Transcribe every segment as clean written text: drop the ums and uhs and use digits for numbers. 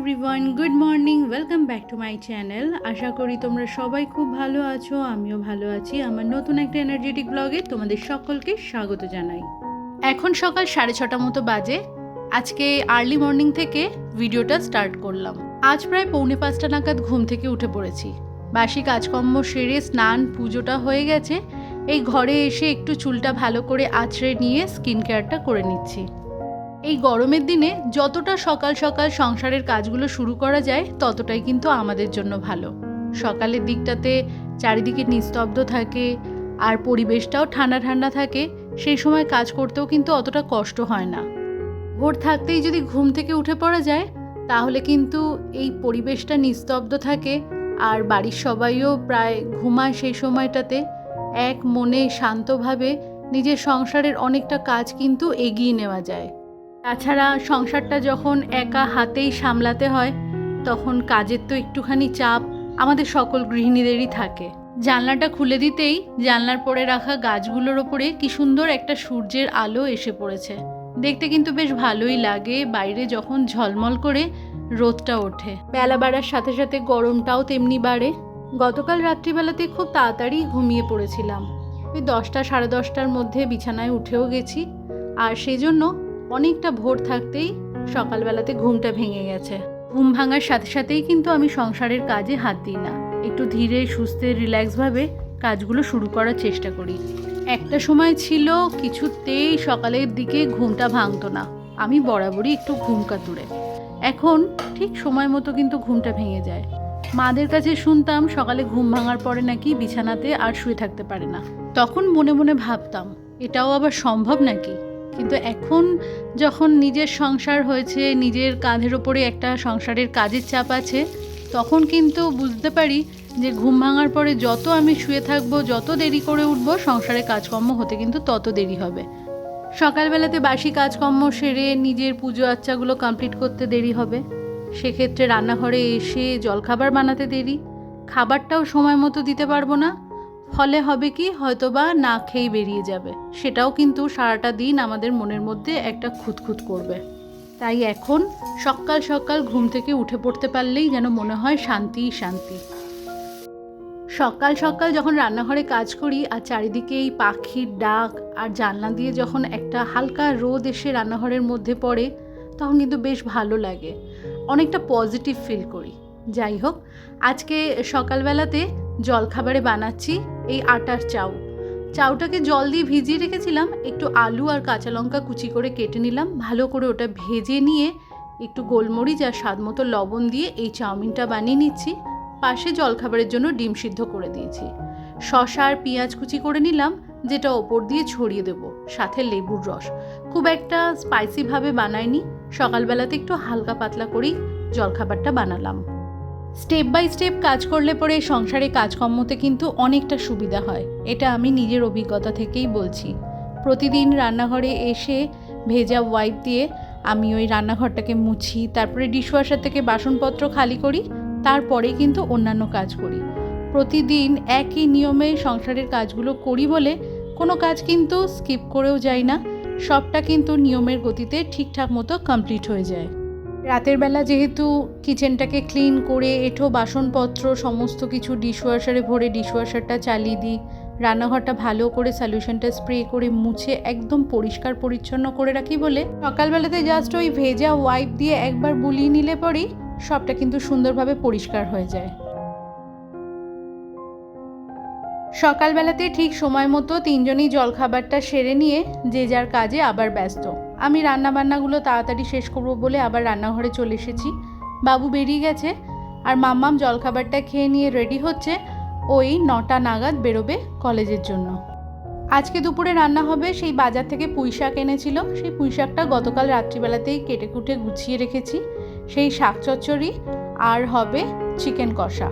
Everyone, good morning, welcome back to my channel. আশা করি তোমরা সবাই খুব ভালো আছো, আমিও ভালো আছি। আমার নতুন একটা এনার্জেটিক ব্লগে তোমাদের সকলকে স্বাগত জানাই। এখন সকাল 6:30 মতো বাজে। আজকে আর্লি মর্নিং থেকে ভিডিওটা স্টার্ট করলাম। আজ প্রায় 4:45 নাগাদ ঘুম থেকে উঠে পড়েছি। বাসি কাজকর্ম সেরে স্নান পুজোটা হয়ে গেছে। এই ঘরে এসে একটু চুলটা ভালো করে আঁচড়ে নিয়ে স্কিন কেয়ারটা করে নিচ্ছি। এই গরমের দিনে যতটা সকাল সকাল সংসারের কাজগুলো শুরু করা যায় ততটাই কিন্তু আমাদের জন্য ভালো। সকালের দিকটাতে চারিদিকে নিস্তব্ধ থাকে আর পরিবেশটাও ঠান্ডা ঠান্ডা থাকে, সেই সময় কাজ করতেও কিন্তু অতটা কষ্ট হয় না। ভোর থাকতেই যদি ঘুম থেকে উঠে পড়া যায় তাহলে কিন্তু এই পরিবেশটা নিস্তব্ধ থাকে আর বাড়ির সবাইও প্রায় ঘুমায়। সেই সময়টাতে এক মনে শান্তভাবে নিজের সংসারের অনেকটা কাজ কিন্তু এগিয়ে নেওয়া যায়। তাছাড়া সংসারটা যখন একা হাতেই সামলাতে হয় তখন কাজের তো একটুখানি চাপ আমাদের সকল গৃহিণীদেরই থাকে। জানলাটা খুলে দিতেই জানলার পরে রাখা গাছগুলোর ওপরে কি সুন্দর একটা সূর্যের আলো এসে পড়েছে। দেখতে কিন্তু বেশ ভালোই লাগে বাইরে যখন ঝলমল করে রোদটা ওঠে। বেলা বাড়ার সাথে সাথে গরমটাও তেমনি বাড়ে। গতকাল রাত্রিবেলাতে খুব তাড়াতাড়ি ঘুমিয়ে পড়েছিলাম। ওই 10টা সাড়ে 10টার মধ্যে বিছানায় উঠেও গেছি, আর সেই জন্য অনেকটা ভোর থাকতেই সকালবেলাতে ঘুমটা ভেঙে গেছে। ঘুম ভাঙার সাথে সাথেই কিন্তু আমি সংসারের কাজে হাত দিই না, একটু ধীরে সুস্থে রিল্যাক্সভাবে কাজগুলো শুরু করার চেষ্টা করি। একটা সময় ছিল কিছুতেই সকালের দিকে ঘুমটা ভাঙতো না, আমি বরাবরই একটু ঘুম কাতুরে। এখন ঠিক সময় মতো কিন্তু ঘুমটা ভেঙে যায়। মাদের কাছে শুনতাম সকালে ঘুম ভাঙার পরে নাকি বিছানাতে আর শুয়ে থাকতে পারে না। তখন মনে মনে ভাবতাম এটাও আবার সম্ভব নাকি। কিন্তু এখন যখন নিজের সংসার হয়েছে, নিজের কাঁধের ওপরে একটা সংসারের কাজের চাপ আছে, তখন কিন্তু বুঝতে পারি যে ঘুম ভাঙার পরে যত আমি শুয়ে থাকবো, যত দেরি করে উঠবো, সংসারের কাজকর্ম হতে কিন্তু তত দেরি হবে। সকালবেলাতে বাসি কাজকর্ম সেরে নিজের পুজো আচ্চাগুলো কমপ্লিট করতে দেরি হবে। সেক্ষেত্রে রান্নাঘরে এসে জলখাবার বানাতে দেরি, খাবারটাও সময় মতো দিতে পারবো না। ফলে হবে কি, হয়তোবা না খেয়েই বেরিয়ে যাবে। সেটাও কিন্তু সারাটা দিন আমাদের মনের মধ্যে একটা খুঁতখুত করবে। তাই এখন সকাল সকাল ঘুম থেকে উঠে পড়তে পারলেই যেন মনে হয় শান্তি শান্তি। সকাল সকাল যখন রান্নাঘরে কাজ করি আর চারিদিকে এই পাখির ডাক আর জানলা দিয়ে যখন একটা হালকা রোদ এসে রান্নাঘরের মধ্যে পড়ে, তখন কিন্তু বেশ ভালো লাগে, অনেকটা পজিটিভ ফিল করি। যাই হোক, আজকে সকালবেলাতে জলখাবারে বানাচ্ছি এই আটার চাউটাকে জল দিয়ে ভিজিয়ে রেখেছিলাম। একটু আলু আর কাঁচা লঙ্কা কুচি করে কেটে নিলাম, ভালো করে ওটা ভেজে নিয়ে একটু গোলমরিচ আর স্বাদ মতো লবণ দিয়ে এই চাউমিনটা বানিয়ে নিচ্ছি। পাশে জলখাবারের জন্য ডিম সিদ্ধ করে দিয়েছি। শসা আর পেঁয়াজ কুচি করে নিলাম, যেটা ওপর দিয়ে ছড়িয়ে দেবো, সাথে লেবুর রস। খুব একটা স্পাইসিভাবে বানাইনি, সকালবেলাতে একটু হালকা পাতলা করেই জলখাবারটা বানালাম। স্টেপ বাই স্টেপ কাজ করলে পরে সংসারে কাজকর্মতে কিন্তু অনেকটা সুবিধা হয়, এটা আমি নিজের অভিজ্ঞতা থেকেই বলছি। প্রতিদিন রান্নাঘরে এসে ভেজা ওয়াইপ দিয়ে আমি ওই রান্নাঘরটাকে মুছি, তারপরে ডিশওয়াশার থেকে বাসনপত্র খালি করি, তারপরে কিন্তু অন্যান্য কাজ করি। প্রতিদিন একই নিয়মে সংসারের কাজগুলো করি বলে কোনো কাজ কিন্তু স্কিপ করেও যাই না, সবটা কিন্তু নিয়মের গতিতে ঠিকঠাক মতো কমপ্লিট হয়ে যায়। রাতের বেলা যেহেতু কিচেনটাকে ক্লিন করে এঁঠো বাসনপত্র সমস্ত কিছু ডিশওয়াশারে ভরে ডিশওয়াশারটা চালিয়ে দিই, রান্নাঘরটা ভালো করে সলিউশনটা স্প্রে করে মুছে একদম পরিষ্কার পরিচ্ছন্ন করে রাখি বলে সকালবেলাতে জাস্ট ওই ভেজা ওয়াইপ দিয়ে একবার বুলিয়ে নিলে পরেই সবটা কিন্তু সুন্দরভাবে পরিষ্কার হয়ে যায়। সকালবেলাতে ঠিক সময় মতো তিনজনই জলখাবারটা সেরে নিয়ে যে যার কাজে আবার ব্যস্ত। আমি রান্নাবান্নাগুলো তাড়াতাড়ি শেষ করবো বলে আবার রান্নাঘরে চলে এসেছি। বাবু বেরিয়ে গেছে আর মাম্মাম জলখাবারটা খেয়ে নিয়ে রেডি হচ্ছে, ওই 9টা নাগাদ বেরোবে কলেজের জন্য। আজকে দুপুরে রান্না হবে সেই বাজার থেকে পুঁইশাক এনেছিল, সেই পুঁইশাকটা গতকাল রাত্রিবেলাতেই কেটে কুটে গুছিয়ে রেখেছি। সেই শাক চচ্চড়ি আর হবে চিকেন কষা।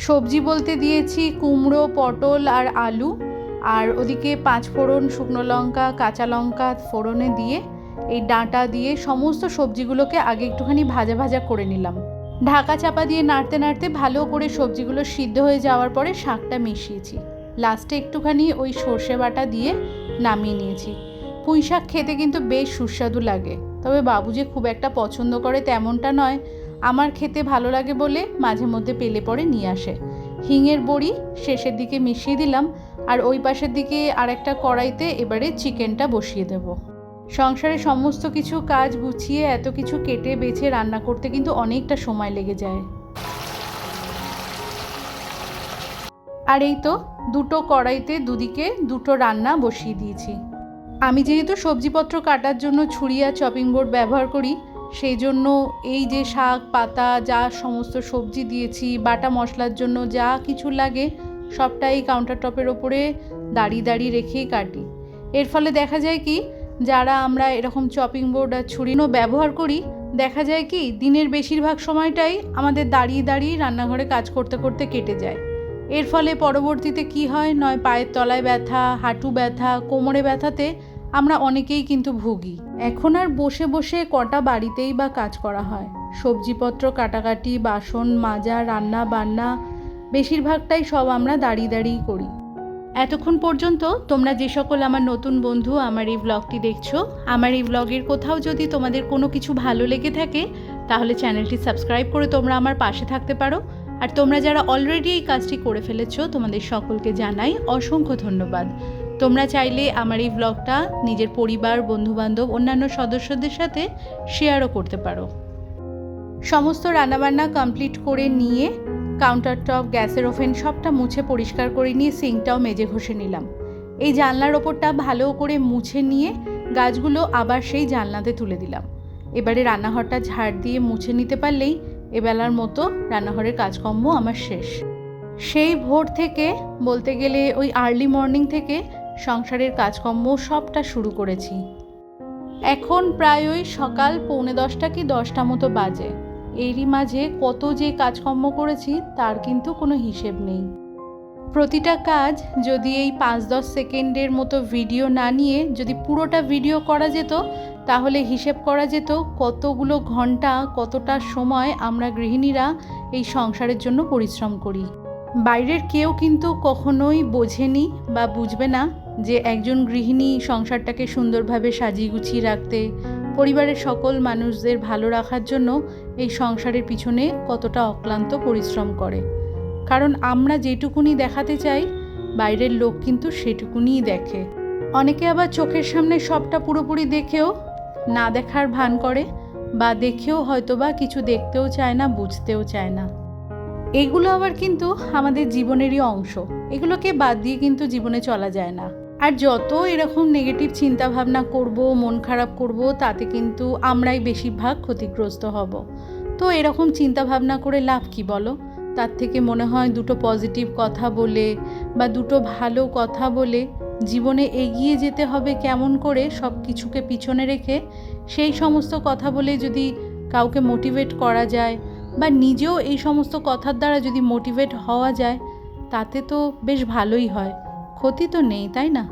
সবজি বলতে দিয়েছি কুমড়ো, পটল আর আলু, আর ওদিকে 5 ফোড়ন, শুকনো লঙ্কা, কাঁচা লঙ্কা ফোড়নে দিয়ে এই ডাঁটা দিয়ে সমস্ত সবজিগুলোকে আগে একটুখানি ভাজা ভাজা করে নিলাম। ঢাকা চাপা দিয়ে নাড়তে নাড়তে ভালো করে সবজিগুলো সিদ্ধ হয়ে যাওয়ার পরে শাকটা মিশিয়েছি। লাস্টে একটুখানি ওই সর্ষে বাটা দিয়ে নামিয়ে নিয়েছি। পুঁই শাক খেতে কিন্তু বেশ সুস্বাদু লাগে। তবে বাবু যে খুব একটা পছন্দ করে তেমনটা নয়, আমার খেতে ভালো লাগে বলে মাঝে মধ্যে পেলে পরে নিয়ে আসে। হিঙের বড়ি শেষের দিকে মিশিয়ে দিলাম, আর ওই পাশের দিকে আরেকটা কড়াইতে এবারে চিকেনটা বসিয়ে দেব। সংসারে সমস্ত কিছু কাজ গুছিয়ে এত কিছু কেটে বেছে রান্না করতে কিন্তু অনেকটা সময় লেগে যায়। আর এই তো দুটো কড়াইতে দুদিকে দুটো রান্না বসিয়ে দিয়েছি। আমি যেহেতু সবজিপত্র কাটার জন্য ছুরি আর চপিং বোর্ড ব্যবহার করি, সেই জন্য এই যে শাক পাতা যা সমস্ত সবজি দিয়েছি, বাটা মশলার জন্য যা কিছু লাগে সবটাই কাউন্টার টপের ওপরে দাঁড়িয়ে দাঁড়িয়ে রেখেই কাটি। এর ফলে দেখা যায় কি, যারা আমরা এরকম চপিং বোর্ড আর ছুরিও ব্যবহার করি, দেখা যায় কি দিনের বেশিরভাগ সময়টাই আমাদের দাঁড়িয়ে দাঁড়িয়ে রান্নাঘরে কাজ করতে করতে কেটে যায়। এর ফলে পরবর্তীতে কি হয়, নয় পায়ের তলায় ব্যথা, হাঁটু ব্যথা, কোমরে ব্যথাতে আমরা অনেকেই কিন্তু ভুগি। এখন আর বসে বসে কটা বাড়িতেই বা কাজ করা হয়। সবজিপত্র কাটাকাটি, বাসন মাজা, রান্না বান্না বেশিরভাগটাই সব আমরা দাঁড়িয়ে দাঁড়িয়েই করি। এতক্ষণ পর্যন্ত তোমরা যে সকল আমার নতুন বন্ধু আমার এই ব্লগটি দেখছো, আমার এই ব্লগের কোথাও যদি তোমাদের কোনো কিছু ভালো লেগে থাকে তাহলে চ্যানেলটি সাবস্ক্রাইব করে তোমরা আমার পাশে থাকতে পারো। আর তোমরা যারা অলরেডি এই কাজটি করে ফেলেছো তোমাদের সকলকে জানাই অসংখ্য ধন্যবাদ। তোমরা চাইলে আমার এই ব্লগটা নিজের পরিবার, বন্ধুবান্ধব, অন্যান্য সদস্যদের সাথে শেয়ারও করতে পারো। সমস্ত রান্নাবান্না কমপ্লিট করে নিয়ে কাউন্টার টপ, গ্যাসের ওভেন সবটা মুছে পরিষ্কার করে নিয়ে সিঙ্কটাও মেজে ঘষে নিলাম। এই জানলার ওপরটা ভালো করে মুছে নিয়ে গাছগুলো আবার সেই জানলাতে তুলে দিলাম। এবারে রান্নাঘরটা ঝাড় দিয়ে মুছে নিতে পারলেই এবেলার মতো রান্নাঘরের কাজকর্ম আমার শেষ। সেই ভোর থেকে বলতে গেলে ওই আর্লি মর্নিং থেকে সংসারের কাজকর্ম সবটা শুরু করেছি। এখন প্রায় ওই সকাল 9:45 কি 10টা মতো বাজে। এরই মাঝে কত যে কাজকর্ম করেছি তার কিন্তু কোনো হিসেব নেই। প্রতিটা কাজ যদি এই 5-10 সেকেন্ডের মতো ভিডিও না নিয়ে যদি পুরোটা ভিডিও করা যেত, তাহলে হিসেব করা যেত কতগুলো ঘন্টা, কতটা সময় আমরা গৃহিণীরা এই সংসারের জন্য পরিশ্রম করি। বাইরের কেউ কিন্তু কখনোই বোঝেনি বা বুঝবে না যে একজন গৃহিণী সংসারটাকে সুন্দরভাবে সাজিয়ে গুছিয়ে রাখতে, পরিবারের সকল মানুষদের ভালো রাখার জন্য এই সংসারের পিছনে কতটা অক্লান্ত পরিশ্রম করে। কারণ আমরা যেটুকুনি দেখাতে চাই বাইরের লোক কিন্তু সেটুকুনিই দেখে। অনেকে আবার চোখের সামনে সবটা পুরোপুরি দেখেও না দেখার ভান করে, বা দেখেও হয়তোবা কিছু দেখতেও চায় না, বুঝতেও চায় না। এগুলো আবার কিন্তু আমাদের জীবনেরই অংশ। এগুলোকে বাদ দিয়ে কিন্তু জীবনে চলা যায় না। আর যত এরকম নেগেটিভ চিন্তা ভাবনা করব, মন খারাপ করব, তাতে কিন্তু আমরাই বেশিরভাগ ক্ষতিগ্রস্ত হব। তো এরকম চিন্তা ভাবনা করে লাভ কি বলো? তার থেকে মনে হয় দুটো পজিটিভ কথা বলে বা দুটো ভালো কথা বলে জীবনে এগিয়ে যেতে হবে কেমন করে সব কিছুকে পিছনে রেখে, সেই সমস্ত কথা বলে যদি কাউকে মোটিভেট করা যায় বা নিজেও এই সমস্ত কথার দ্বারা যদি মোটিভেট হওয়া যায়, তাতে তো বেশ ভালোই হয়, ক্ষতি তো নেই, তাই না?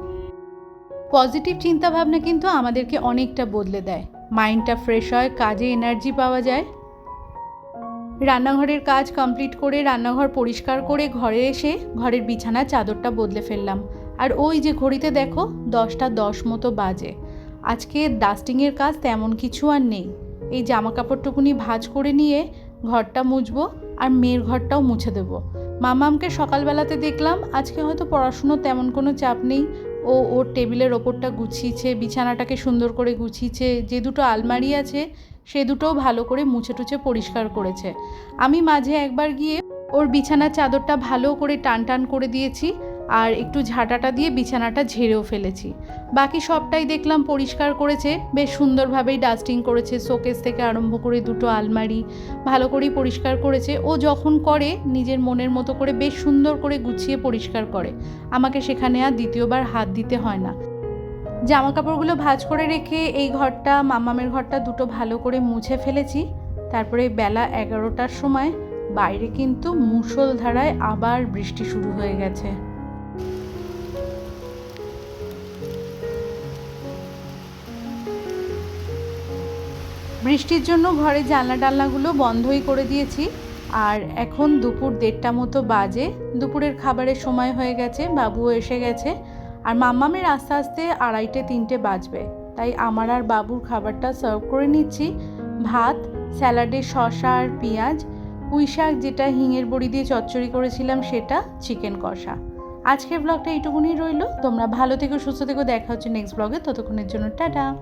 পজিটিভ চিন্তাভাবনা কিন্তু আমাদেরকে অনেকটা বদলে দেয়। মাইন্ডটা ফ্রেশ হয়, কাজে এনার্জি পাওয়া যায়। রান্নাঘরের কাজ কমপ্লিট করে রান্নাঘর পরিষ্কার করে ঘরে এসে ঘরের বিছানার চাদরটা বদলে ফেললাম। আর ওই যে ঘড়িতে দেখো 10টা 10 মতো বাজে। আজকে ডাস্টিংয়ের কাজ তেমন কিছু আর নেই। এই জামা কাপড়টুকুনি ভাঁজ করে নিয়ে ঘরটা মুছবো আর মেয়ের ঘরটাও মুছে দেবো। মামামকে সকালবেলাতে দেখলাম আজকে হয়তো পড়াশুনো তেমন কোনো চাপ নেই, ও ওর টেবিলের ওপরটা গুছিয়েছে, বিছানাটাকে সুন্দর করে গুছিয়েছে, যে দুটো আলমারি আছে সে দুটোও ভালো করে মুছে টুছে পরিষ্কার করেছে। আমি মাঝে একবার গিয়ে ওর বিছানার চাদরটা ভালো করে টান টান করে দিয়েছি আর একটু ঝাঁটাটা দিয়ে বিছানাটা ঝেড়েও ফেলেছি। বাকি সবটাই দেখলাম পরিষ্কার করেছে, বেশ সুন্দরভাবেই ডাস্টিং করেছে। শোকেস থেকে আরম্ভ করে দুটো আলমারি ভালো করেই পরিষ্কার করেছে। ও যখন করে নিজের মনের মতো করে বেশ সুন্দর করে গুছিয়ে পরিষ্কার করে, আমাকে সেখানে আর দ্বিতীয়বার হাত দিতে হয় না। জামা কাপড়গুলো ভাঁজ করে রেখে এই ঘরটা, মামামের ঘরটা দুটো ভালো করে মুছে ফেলেছি। তারপরে বেলা 11টার সময় বাইরে কিন্তু মুষলধারায় আবার বৃষ্টি শুরু হয়ে গেছে। বৃষ্টির জন্য ঘরের জানলা টালনাগুলো বন্ধই করে দিয়েছি। আর এখন দুপুর 1:30 মতো বাজে। দুপুরের খাবারের সময় হয়ে গেছে, বাবুও এসে গেছে। আর মাম্মামের আস্তে আস্তে 2:30-3টে বাজবে। তাই আমার আর বাবুর খাবারটা সার্ভ করে নিচ্ছি। ভাত, স্যালাডে শসা আর পেঁয়াজ, পুঁই শাক যেটা হিঙের বড়ি দিয়ে চচ্চড়ি করেছিলাম সেটা, চিকেন কষা। আজকের ব্লগটা এইটুকুনি রইল। তোমরা ভালো থেকো, সুস্থ থেকো, দেখা হচ্ছে নেক্সট ব্লগে। ততক্ষণের জন্য টাটা।